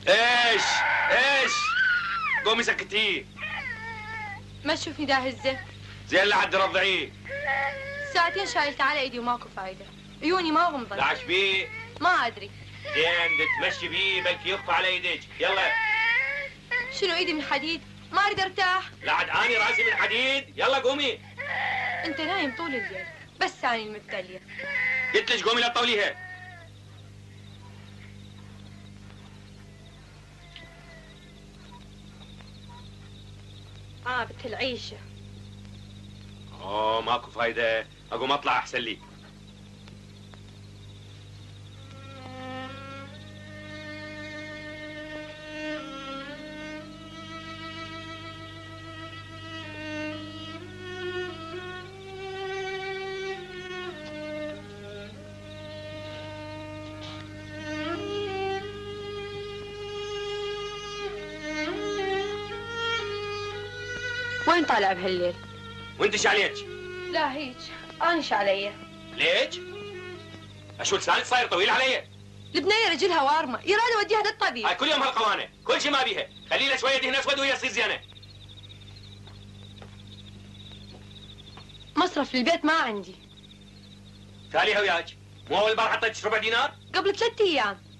ايش ايش؟ قومي سكتيه. ما تشوفني داهزة؟ زين لحد رضعيه. ساعتين شايلته على ايدي وماكو فايدة، عيوني ما غمضت. داعش بيه؟ ما ادري. زين بدك تمشي بيه بلكي يخفى على ايديك، يلا. شنو ايدي من حديد؟ ما اريد ارتاح. لحد اني راسي من حديد، يلا قومي. انت نايم طول الليل، بس اني المبتلية. قلت لك قومي لا تطوليها. بت العيشة. ماكو فايدة، اقوم اطلع احسن لي. وين طالع بهالليل؟ وانت ايش عليك؟ لا هيك، انا ايش علي؟ ليش؟ اشو لسانك صاير طويل علي؟ البنية رجلها وارمة، يراد اوديها للطبيب. هاي كل يوم هالقوانة، كل شيء ما بيها، خلي لها شوية دهن اسود وهي تصير زينة. مصرف للبيت ما عندي. تاليها وياك، مو اول مرة حطيتش ربع دينار؟ قبل 3 ايام.